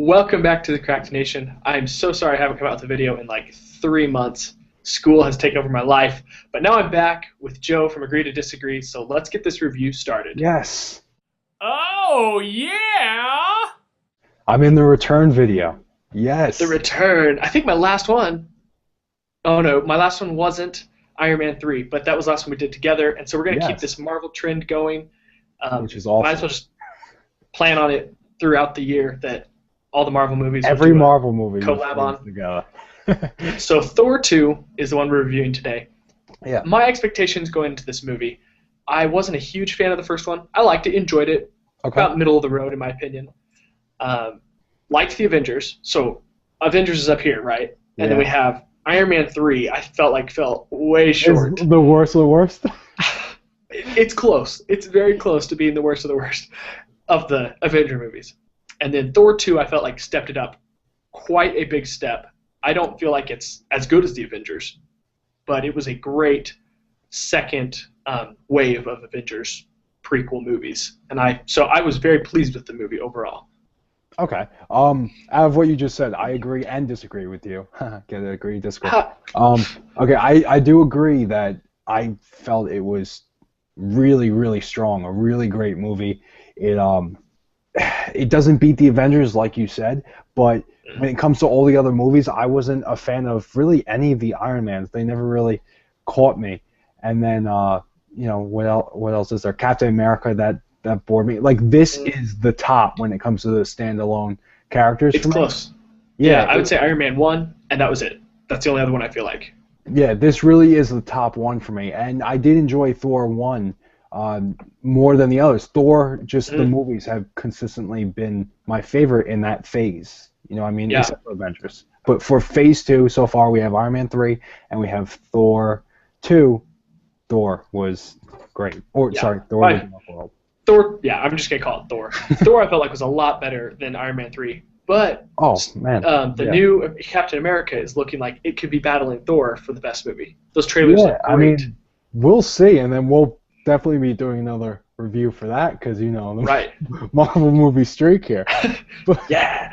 Welcome back to the Cracked Nation. I'm so sorry I haven't come out with a video in like 3 months. School has taken over my life, but now I'm back with Joe from Agree to Disagree, so let's get this review started. Yes, Oh, yeah! I'm in the return video. The Yes. return. I think my last one, oh no, my last one wasn't Iron Man 3, but that was the last one we did together, and so we're going to keep Yes. this Marvel trend going. Which is Might as awesome. well just plan on it throughout the year that all the Marvel movies will Every do a Marvel movie we collab on. together. So Thor 2 is the one we're reviewing today. Yeah. My expectations going into this movie, I wasn't a huge fan of the first one. I liked it, enjoyed it, Okay. about middle of the road in my opinion. Liked the Avengers, so Avengers is up here, right? And then Yeah. we have Iron Man 3. I felt way short. It's the worst of the worst. It's close. It's very close to being the worst of the worst of the Avenger movies. And then Thor 2, I felt like stepped it up quite a big step. I don't feel like it's as good as the Avengers, but it was a great second wave of Avengers prequel movies, and I was very pleased with the movie overall. Okay. Out of what you just said, I agree and disagree with you. Get it? Agree, disagree. Okay. I do agree that I felt it was really, really strong. A really great movie. It doesn't beat the Avengers like you said, but when it comes to all the other movies, I wasn't a fan of really any of the Iron Mans. They never really caught me. And then what else is there? Captain America that bored me. Like this is the top when it comes to the standalone characters. It's for me. close. Yeah, I would say Iron Man 1, and that was it. That's the only other one I feel like. Yeah, this really is the top one for me, and I did enjoy Thor 1 more than the others. Thor, just the movies have consistently been my favorite in that phase. You know what I mean? Yeah. Except for Avengers. But for phase 2, so far we have Iron Man 3, and we have Thor 2. Thor was great. Or, Yeah. sorry, Thor Right. was my world. Thor, yeah, I'm just gonna call it Thor. Thor, I felt like was a lot better than Iron Man 3, but Oh, man. the Yeah. new Captain America is looking like it could be battling Thor for the best movie. Those trailers Yeah, look I great. mean, we'll see, and then we'll definitely be doing another review for that, because, you know, the Right. Marvel movie streak here. Yeah.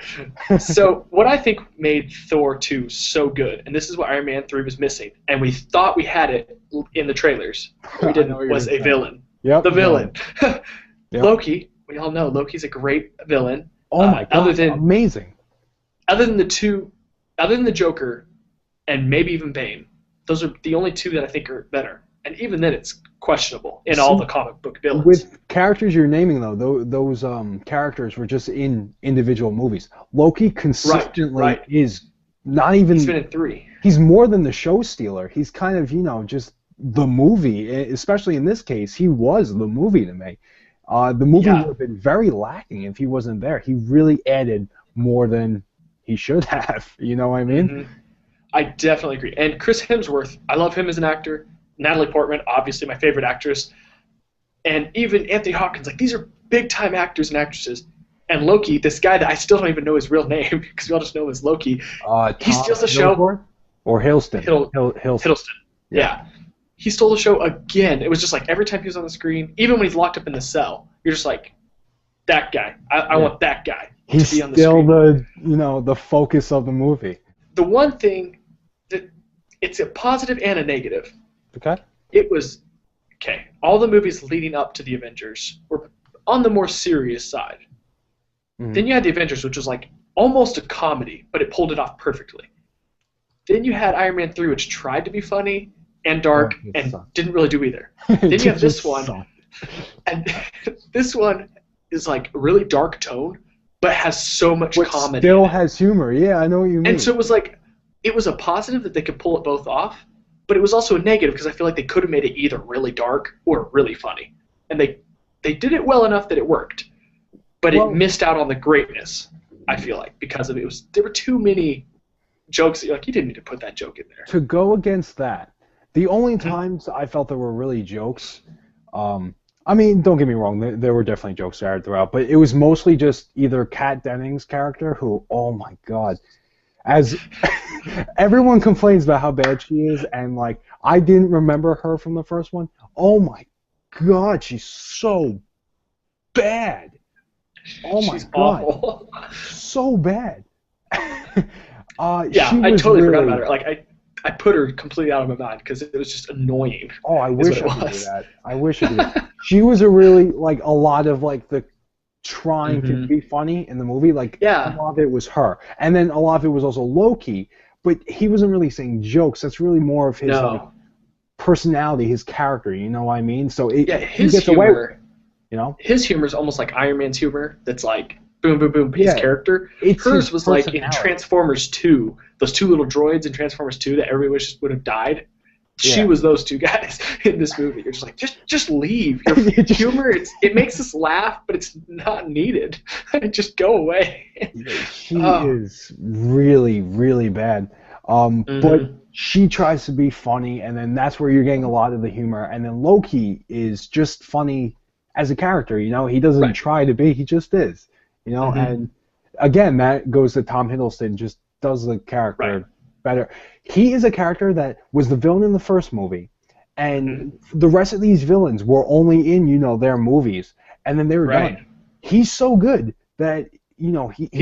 So what I think made Thor 2 so good, and this is what Iron Man 3 was missing, and we thought we had it in the trailers, we I didn't, know what you're was gonna a say. villain. Yep. The villain. Yep. Loki, we all know Loki's a great villain. Oh my god, amazing. Other than the Joker, and maybe even Bane, those are the only two that I think are better. And even then, it's questionable in all the comic book villains. With characters you're naming, though, those characters were just in individual movies. Loki consistently Right. is not even. He's been in 3. He's more than the show stealer. He's kind of, just the movie. Especially in this case, he was the movie to me. The movie would have been very lacking if he wasn't there. He really added more than he should have. You know what I mean? Mm-hmm. I definitely agree. And Chris Hemsworth, I love him as an actor. Natalie Portman, obviously my favorite actress. And even Anthony Hopkins, like these are big-time actors and actresses. And Loki, this guy that I still don't even know his real name because we all just know him as Loki. He steals the show. Or Hiddleston. Hiddleston. Yeah. He stole the show again. It was just like every time he was on the screen, even when he's locked up in the cell, you're just like, that guy. I want that guy He's to be on the still screen. the focus of the movie. The one thing that it's a positive and a negative. Okay. It was okay. All the movies leading up to the Avengers were on the more serious side. Mm-hmm. Then you had the Avengers, which was like almost a comedy, but it pulled it off perfectly. Then you had Iron Man 3, which tried to be funny and dark and didn't really do either. Then you have this one, and this one is like really dark tone, but has so much comedy. Still has humor. Yeah, I know what you mean. And so it was like, it was a positive that they could pull it both off, but it was also a negative because I feel like they could have made it either really dark or really funny. And they did it well enough that it worked, but it missed out on the greatness, I feel like, because of there were too many jokes that you're like, you didn't need to put that joke in there. To go against that, the only times I felt there were really jokes, I mean, don't get me wrong, there were definitely jokes there throughout, but it was mostly just either Kat Dennings' character, who, oh my god, as everyone complains about how bad she is, and like, I didn't remember her from the first one. Oh my god, she's so bad. Oh my She's God, awful. so bad. Yeah, She I was totally forgot really. about her. Like I put her completely out of my mind because it was just annoying. Oh, I Is what wish it I could do was. that. I wish I could. She was a really like a lot of like the trying to Hmm. be funny in the movie. Like a Yeah. lot of it was her, and then a lot of it was also Loki. But he wasn't really saying jokes. That's really more of his like No. personality, his character. You know what I mean? So Yeah, he his gets away with it. humor. You know? His humor is almost like Iron Man's humor. That's like boom, boom, boom. His Yeah, character. it's his Hers was like in personality. Transformers 2. Those two little droids in Transformers 2 that everybody wishes would have died. She Yeah. was those two guys in this movie. You're just like, just leave. Your You just- humor, it makes us laugh, but it's not needed. Just go away. She Oh. is really, really bad. But Hmm. she tries to be funny, and then that's where you're getting a lot of the humor. And then Loki is just funny as a character. You know, he doesn't Right. try to be; he just is. You know, Hmm. and again, that goes to Tom Hiddleston. Just does the Right. character better. He is a character that was the villain in the first movie, Hmm. and the rest of these villains were only in their movies, and then they were Right. done. He's so good that He's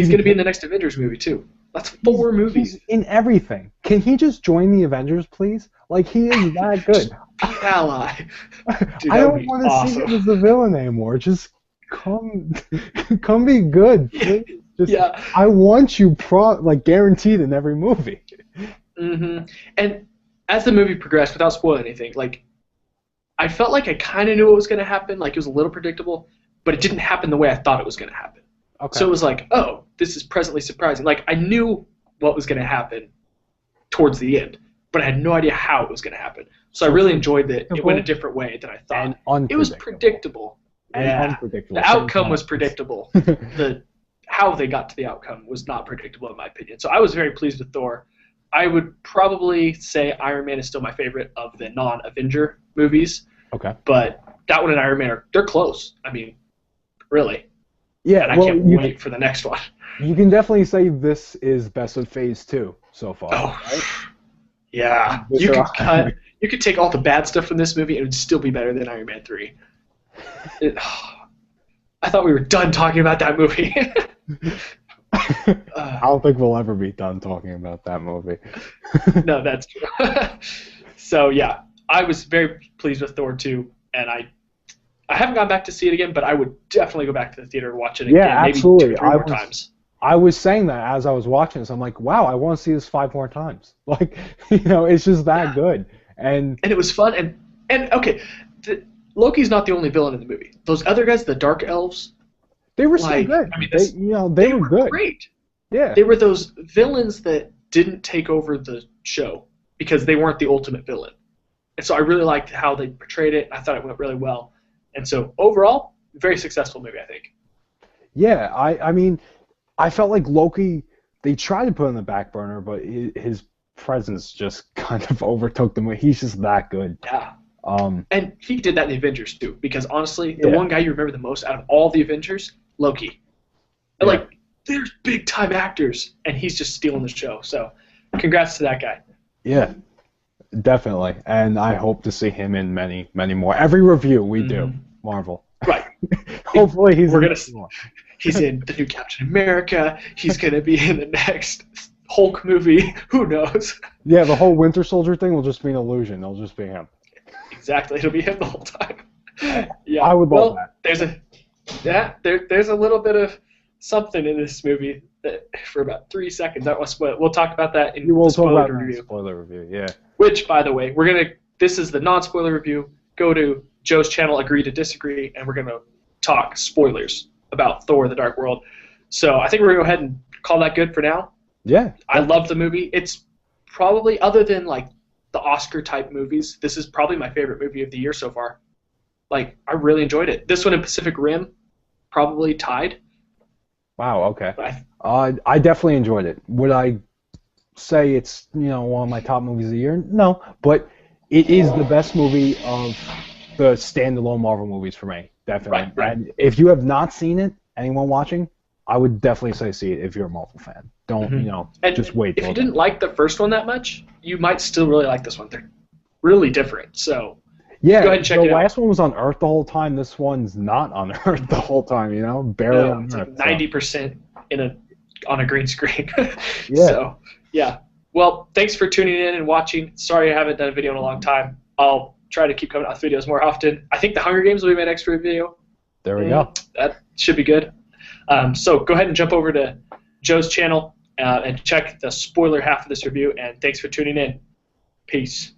going to be in the next Avengers movie too. That's 4 movies. he's in everything. Can he just join the Avengers, please? Like he is that good. Be an ally. Dude, I that would don't be want to see him awesome. as the villain anymore. Just come, come be good, please. Just, Yeah. I want you like guaranteed in every movie. Hmm. And as the movie progressed, without spoiling anything, like I felt like I kind of knew what was going to happen. Like it was a little predictable, but it didn't happen the way I thought it was going to happen. Okay. So it was like, oh, this is presently surprising. Like I knew what was going to happen towards the end, but I had no idea how it was going to happen. So I really enjoyed that it went a different way than I and thought. It was unpredictable. predictable. And Yeah. unpredictable. The outcome was predictable. The how they got to the outcome was not predictable in my opinion. So I was very pleased with Thor. I would probably say Iron Man is still my favorite of the non-Avenger movies, Okay. but that one and Iron Man they're close. I mean, really. Yeah. And I Well, can't wait for the next one. you can definitely say this is best of Phase 2 so far. Oh, Right? yeah. This You are- could take all the bad stuff from this movie and it would still be better than Iron Man 3. I thought we were done talking about that movie. I don't think we'll ever be done talking about that movie. No, that's true. So yeah, I was very pleased with Thor 2, and I haven't gone back to see it again, but I would definitely go back to the theater and watch it again. Yeah, maybe absolutely. 2 or 3 more times. I was saying that as I was watching this. I'm like, wow, I want to see this 5 more times. Like, it's just that good. And it was fun. And okay, Loki's not the only villain in the movie. Those other guys, the Dark Elves, they were so like, good. I mean, they were good. great. Yeah. They were those villains that didn't take over the show because they weren't the ultimate villain. And so I really liked how they portrayed it. I thought it went really well. And so overall, very successful movie, I think. Yeah, I mean, I felt like Loki, they tried to put on the back burner, but his presence just kind of overtook the movie. He's just that good. Yeah. Um, And he did that in the Avengers too, because honestly, the Yeah. one guy you remember the most out of all the Avengers, Loki. And Yeah. like, there's big time actors, and he's just stealing the show. So, congrats to that guy. yeah, definitely. And I hope to see him in many, many more. Every review we do, Marvel. Right. Hopefully he's We're in gonna- more. He's in the new Captain America. He's gonna be in the next Hulk movie. Who knows? Yeah, the whole Winter Soldier thing will just be an illusion. It'll just be him. Exactly. It'll be him the whole time. Yeah. I would love that. There's a little bit of something in this movie that for about 3 seconds. That was spoil. We'll talk about that in You will the talk spoiler about review. spoiler review, yeah. Which, by the way, this is the non-spoiler review. Go to Joe's channel, Agree to Disagree, and we're gonna talk spoilers about Thor: The Dark World. So I think we're gonna go ahead and call that good for now. Yeah. I love the movie. It's probably, other than like the Oscar type movies, this is probably my favorite movie of the year so far. Like, I really enjoyed it. This one and Pacific Rim probably tied. Wow, okay. But I definitely enjoyed it. Would I say it's, one of my top movies of the year? No, but it is the best movie of the standalone Marvel movies for me, definitely. Right. And if you have not seen it, anyone watching, I would definitely say see it if you're a Marvel fan. Don't, and just wait. if you didn't like the first one that much, you might still really like this one. They're really different. So Yeah, Go ahead and check the it out. last one was on Earth the whole time. This one's not on Earth the whole time. Barely No, on it's Earth. like 90% on a green screen. Yeah. So, yeah. Well, thanks for tuning in and watching. Sorry I haven't done a video in a long time. I'll try to keep coming out with videos more often. I think the Hunger Games will be my next video. There we go. That should be good. So go ahead and jump over to Joe's channel and check the spoiler half of this review. And thanks for tuning in. Peace.